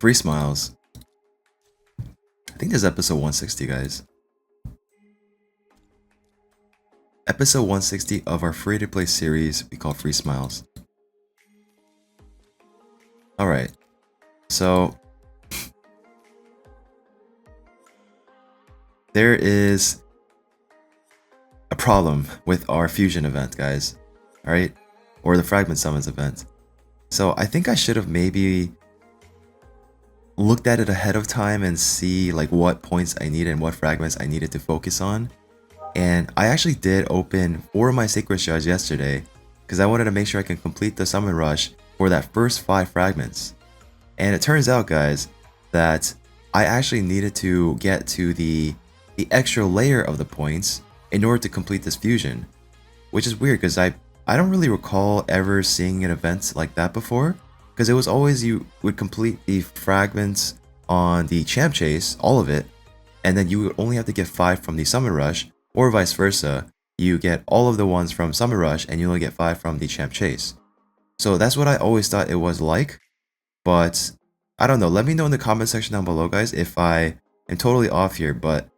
Free Smiles. I think this is episode 160, guys. Episode 160 of our free-to-play series we call Free Smiles. Alright, so there is a problem with our fusion event, guys. Alright? Or the Fragment Summons event. So I think I should have maybe looked at it ahead of time and see like what points I needed and what fragments I needed to focus on. And I actually did open 4 of my Sacred Shards yesterday because I wanted to make sure I can complete the Summon Rush for that first 5 fragments. And it turns out, guys, that I actually needed to get to the extra layer of the points in order to complete this fusion. Which is weird because I don't really recall ever seeing an event like that before. Because it was always you would complete the fragments on the Champ Chase, all of it, and then you would only have to get 5 from the Summon Rush. Or vice versa, you get all of the ones from Summon Rush and you only get 5 from the Champ Chase. So that's what I always thought it was like, but I don't know. Let me know in the comment section down below, guys, if I am totally off here, but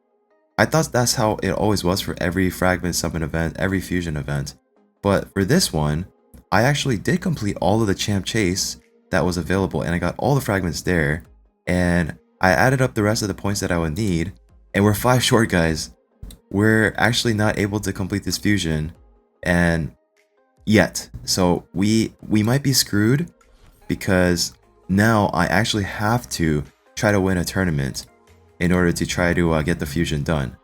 I thought that's how it always was for every Fragment Summon event, every Fusion event. But for this one, I actually did complete all of the Champ Chase that was available and I got all the fragments there, and I added up the rest of the points that I would need, and we're 5 short, guys. We're actually not able to complete this fusion and yet. So we might be screwed because now I actually have to try to win a tournament in order to try to get the fusion done.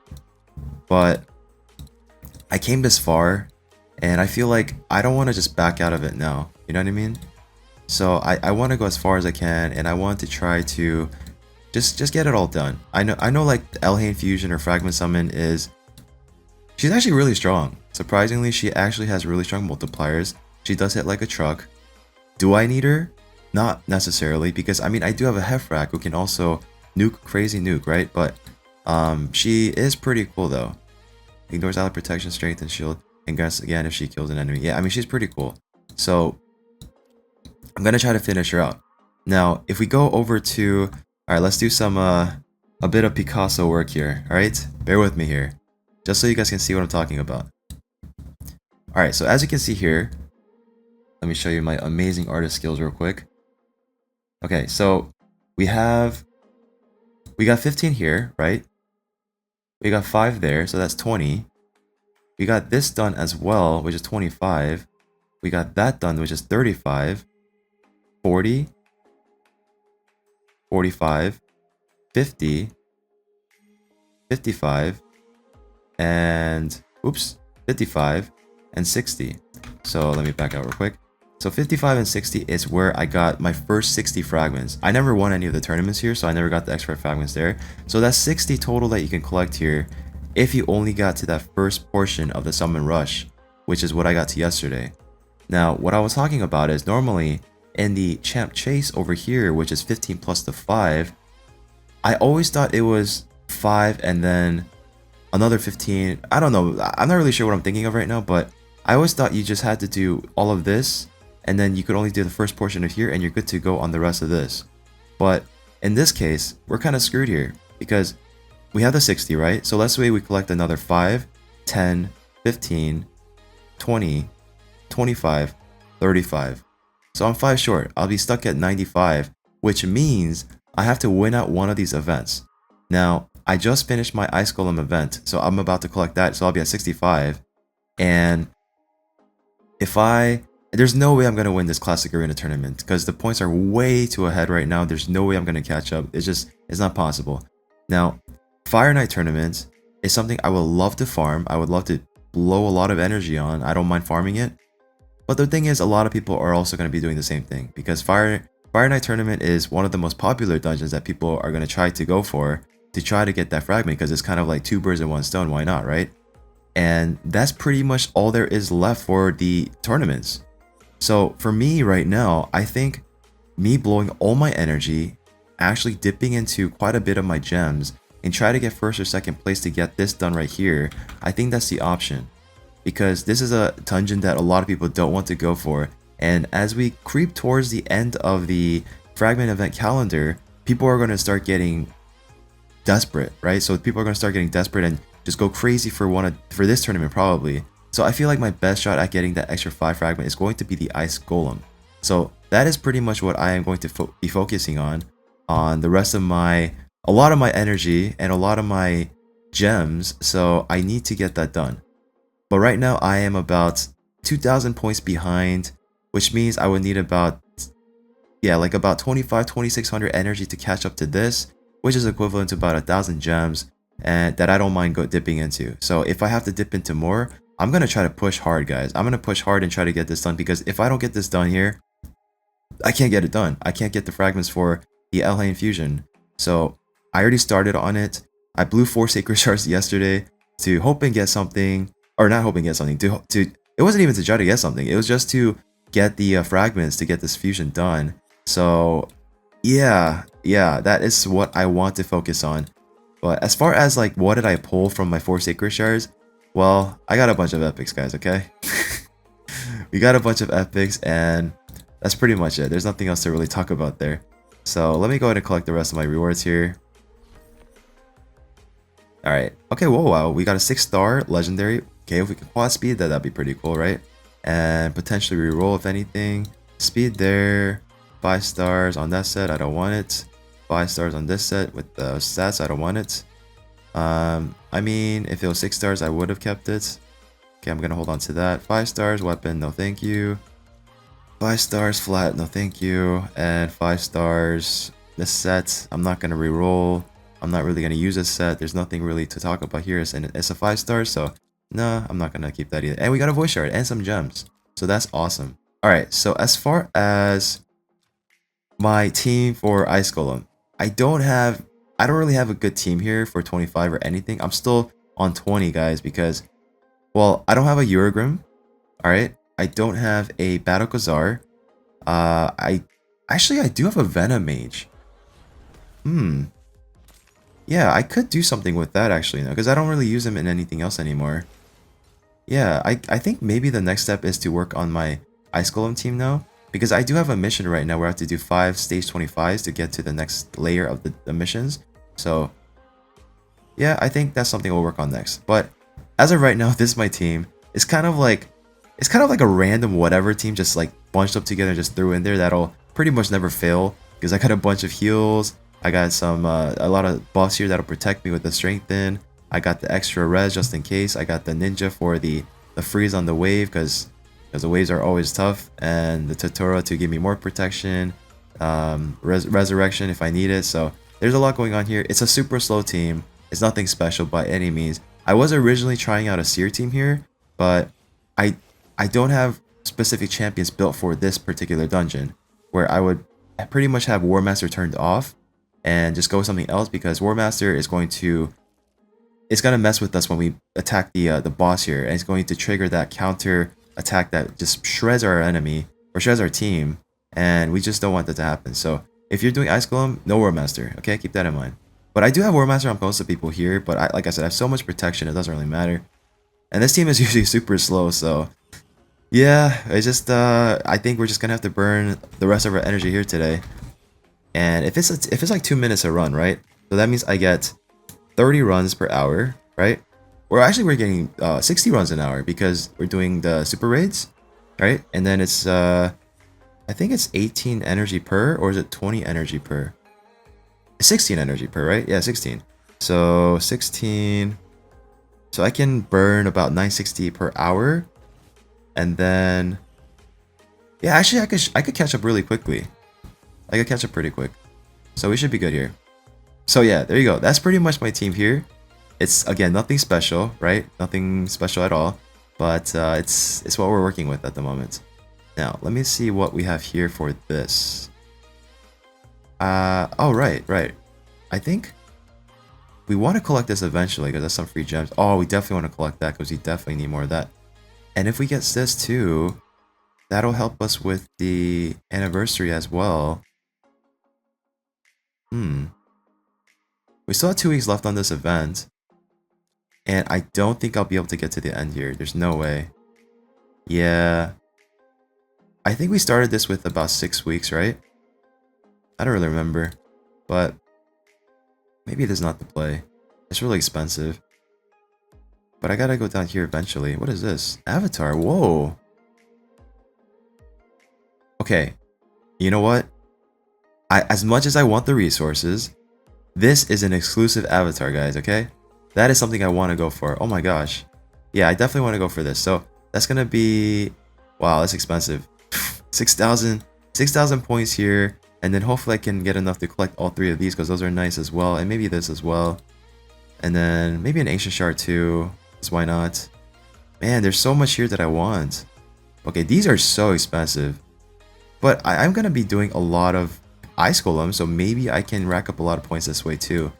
But I came this far and I feel like I don't want to just back out of it now. You know what I mean? So I want to go as far as I can, and I want to try to just get it all done. I know like the Elhain fusion or Fragment Summon she's actually really strong. Surprisingly, she actually has really strong multipliers. She does hit like a truck. Do I need her? Not necessarily, because I mean I do have a Hefrak who can also nuke crazy nuke, right? But she is pretty cool though. Ignores ally protection, strength, and shield, and grants again if she kills an enemy. Yeah, I mean she's pretty cool. So I'm gonna try to finish her out. Now, if we go over to alright, let's do some a bit of Picasso work here. Alright? Bear with me here. Just so you guys can see what I'm talking about. Alright, so as you can see here, let me show you my amazing artist skills real quick. Okay, so we got 15 here, right? We got 5 there, so that's 20. We got this done as well, which is 25. We got that done, which is 35. 40. 45. 50. 55. And oops, 55 and 60. So let me back out real quick. So 55 and 60 is where I got my first 60 fragments. I never won any of the tournaments here, so I never got the extra fragments there. So that's 60 total that you can collect here if you only got to that first portion of the Summon Rush, which is what I got to yesterday. Now, what I was talking about is normally in the Champ Chase over here, which is 15 plus the 5, I always thought it was 5 and then another 15. I don't know. I'm not really sure what I'm thinking of right now, but I always thought you just had to do all of this and then you could only do the first portion of here and you're good to go on the rest of this. But in this case, we're kind of screwed here because we have the 60, right? So let's say we collect another 5, 10, 15, 20, 25, 35. So I'm 5 short. I'll be stuck at 95, which means I have to win out one of these events. Now, I just finished my Ice Golem event, so I'm about to collect that, so I'll be at 65. And there's no way I'm going to win this Classic Arena tournament, because the points are way too ahead right now. There's no way I'm going to catch up. It's not possible. Now, Fire Knight tournament is something I would love to farm. I would love to blow a lot of energy on. I don't mind farming it. But the thing is, a lot of people are also going to be doing the same thing, because Fire Knight tournament is one of the most popular dungeons that people are going to try to go for to try to get that fragment, because it's kind of like 2 birds in 1 stone. Why not, right? And that's pretty much all there is left for the tournaments. So for me right now, I think me blowing all my energy, actually dipping into quite a bit of my gems and try to get first or second place to get this done right here, I think that's the option. Because this is a dungeon that a lot of people don't want to go for. And as we creep towards the end of the Fragment event calendar, people are going to start getting desperate, right? So people are going to start getting desperate and just go crazy for this tournament probably. So I feel like my best shot at getting that extra 5 fragment is going to be the ice golem. So that is pretty much what I am going to be focusing on the rest of a lot of my energy and a lot of my gems. So I need to get that done. But right now I am about 2,000 points behind, which means I would need about 2,600 energy to catch up to this, which is equivalent to about 1,000 gems, and that I don't mind dipping into. So if I have to dip into more, I'm going to try to push hard, guys. I'm going to push hard and try to get this done, because if I don't get this done here, I can't get it done. I can't get the fragments for the Elhain fusion. So I already started on it. I blew 4 sacred shards yesterday to hope and get something, or not hope and get something, it wasn't even to try to get something. It was just to get the fragments to get this fusion done. So yeah, that is what I want to focus on. But as far as like what did I pull from my 4 sacred shards, well, I got a bunch of epics, guys, okay? We got a bunch of epics, and that's pretty much it. There's nothing else to really talk about there. So let me go ahead and collect the rest of my rewards here. Alright, okay, whoa, wow, we got a 6-star legendary. Okay, if we can quad speed that, that'd be pretty cool, right? And potentially reroll if anything. Speed there. 5 stars on that set, I don't want it. 5 stars on this set with the stats, I don't want it. I mean, if it was 6 stars, I would have kept it. Okay, I'm gonna hold on to that. 5 stars weapon, no thank you. 5 stars flat, no thank you. And 5 stars this set, I'm not gonna reroll. I'm not really gonna use this set. There's nothing really to talk about here. It's a 5 star, so no, I'm not gonna keep that either. And we got a voice shard and some gems, so that's awesome. All right, so as far as my team for Ice Golem, I don't really have a good team here for 25 or anything. I'm still on 20, guys, because, well, I don't have a Eurogrim. All right, I don't have a Battle Khazar. I do have a Venom Mage. Yeah, I could do something with that actually, because I don't really use him in anything else anymore. Yeah, I think maybe the next step is to work on my Ice Golem team now, because I do have a mission right now where I have to do 5 stage 25s to get to the next layer of the missions. So yeah, I think that's something we'll work on next. But as of right now, this is my team. It's kind of like a random whatever team, just like bunched up together and just threw in there. That'll pretty much never fail, because I got a bunch of heals. I got some a lot of buffs here that'll protect me with the strengthen. I got the extra res just in case. I got the ninja for the freeze on the wave, because the waves are always tough, and the Totoro to give me more protection, resurrection if I need it. So there's a lot going on here. It's a super slow team. It's nothing special by any means. I was originally trying out a Seer team here, but I don't have specific champions built for this particular dungeon, where I would pretty much have War Master turned off and just go with something else, because War Master is going to mess with us when we attack the boss here, and it's going to trigger that counter attack that just shreds our enemy or shreds our team, and we just don't want that to happen. So if you're doing Ice Golem, no War Master, okay? Keep that in mind. But I do have War Master on most of the people here, but like I said, I have so much protection, it doesn't really matter. And this team is usually super slow, so yeah, it's just I think we're just gonna have to burn the rest of our energy here today. And if it's like 2 minutes a run, right? So that means I get 30 runs per hour, right? Or actually we're getting 60 runs an hour, because we're doing the super raids, right? And then it's I think it's 18 energy per, or is it 20 energy per? 16 energy per, right? Yeah, 16. So 16. So I can burn about 960 per hour, and then yeah, actually I could catch up really quickly. I could catch up pretty quick, so we should be good here. So yeah, there you go. That's pretty much my team here. It's again nothing special, right? Nothing special at all, but it's what we're working with at the moment. Now let me see what we have here for this. Oh right. I think we want to collect this eventually, because that's some free gems. Oh, we definitely want to collect that, because we definitely need more of that. And if we get this too, that'll help us with the anniversary as well. We still have 2 weeks left on this event, and I don't think I'll be able to get to the end here. There's no way. Yeah, I think we started this with about 6 weeks, right? I don't really remember, but maybe it is not the play. It's really expensive. But I gotta go down here eventually. What is this? Avatar, whoa. Okay, you know what? As much as I want the resources, this is an exclusive avatar, guys, okay? That is something I want to go for. Oh my gosh. Yeah, I definitely want to go for this. So that's gonna be, wow, that's expensive. 6,000 points here, and then hopefully I can get enough to collect all 3 of these because those are nice as well, and maybe this as well, and then maybe an ancient shard too. So why not? Man, there's so much here that I want. Okay, these are so expensive, but I'm gonna be doing a lot of ice golem, so maybe I can rack up a lot of points this way too.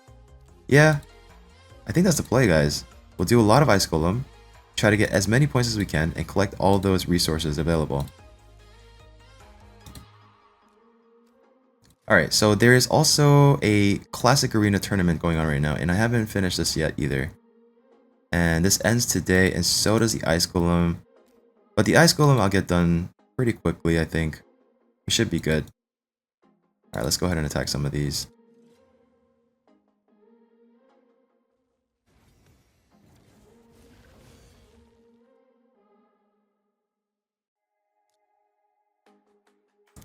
Yeah, I think that's the play, guys. We'll do a lot of ice golem, try to get as many points as we can, and collect all those resources available. Alright, so there is also a classic arena tournament going on right now, and I haven't finished this yet either. And this ends today, and so does the ice golem. But the ice golem I'll get done pretty quickly, I think. We should be good. Alright, let's go ahead and attack some of these.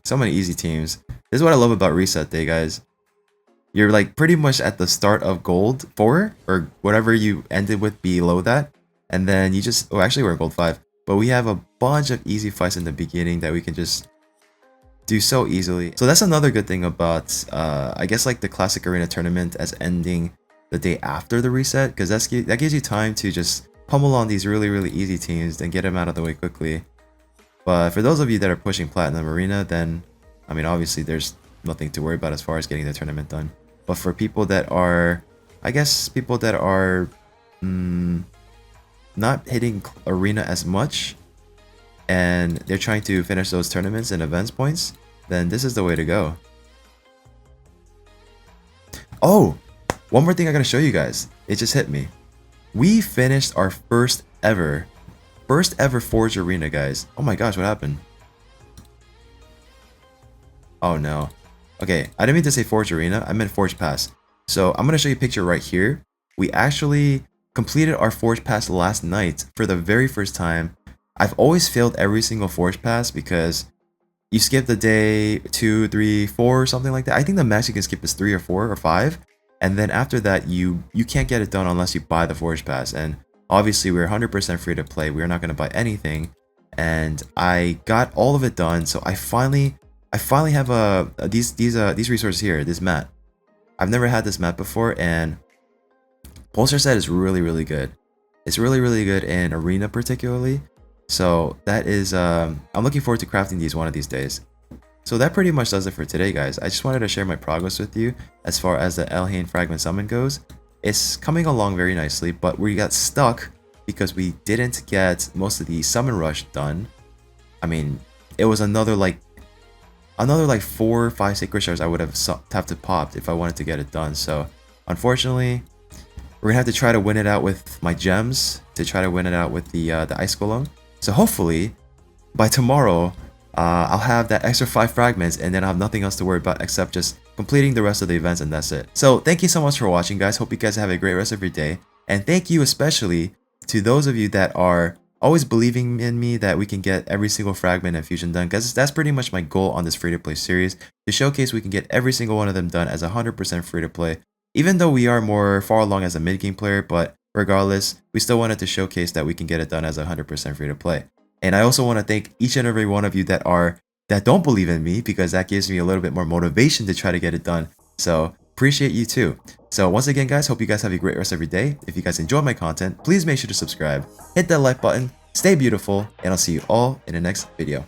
So many easy teams. This is what I love about reset day, guys. You're like pretty much at the start of gold 4 or whatever you ended with below that, and then you just, oh, actually we're at gold 5, but we have a bunch of easy fights in the beginning that we can just do so easily. So that's another good thing about I guess like the classic arena tournament as ending the day after the reset, because that gives you time to just pummel on these really easy teams and get them out of the way quickly. But for those of you that are pushing Platinum Arena, then, I mean, obviously there's nothing to worry about as far as getting the tournament done. But for people that are, I guess, people that are not hitting Arena as much, and they're trying to finish those tournaments and events points, then this is the way to go. Oh, one more thing I gotta show you guys. It just hit me. We finished our first ever Forge Arena, guys. Oh my gosh, what happened? Oh no. Okay, I didn't mean to say Forge Arena, I meant Forge Pass. So I'm gonna show you a picture right here. We actually completed our Forge Pass last night for the very first time. I've always failed every single Forge Pass because you skip the day 2, 3, 4 or something like that. I think the max you can skip is 3 or 4 or 5. And then after that, you can't get it done unless you buy the Forge Pass. And obviously, we're 100% free to play. We're not going to buy anything. And I got all of it done. So I finally have these resources here, this mat. I've never had this mat before, and Pulsar set is really good. It's really good in Arena particularly. So that is, I'm looking forward to crafting these one of these days. So that pretty much does it for today, guys. I just wanted to share my progress with you as far as the Elhain Fragment Summon goes. It's coming along very nicely, but we got stuck because we didn't get most of the summon rush done. I mean, it was another like 4 or 5 sacred shards I would have to pop if I wanted to get it done. So unfortunately, we're gonna have to try to win it out with my gems to try to win it out with the ice golem. So hopefully by tomorrow, I'll have that extra 5 fragments, and then I'll have nothing else to worry about except just completing the rest of the events, and that's it. So thank you so much for watching, guys. Hope you guys have a great rest of your day. And thank you especially to those of you that are always believing in me that we can get every single fragment and fusion done, because that's pretty much my goal on this free-to-play series, to showcase we can get every single one of them done as 100% free-to-play. Even though we are more far along as a mid-game player, but regardless, we still wanted to showcase that we can get it done as 100% free-to-play. And I also want to thank each and every one of you that don't believe in me, because that gives me a little bit more motivation to try to get it done. So appreciate you too. So once again, guys, hope you guys have a great rest of your day. If you guys enjoy my content, please make sure to subscribe, hit that like button, stay beautiful, and I'll see you all in the next video.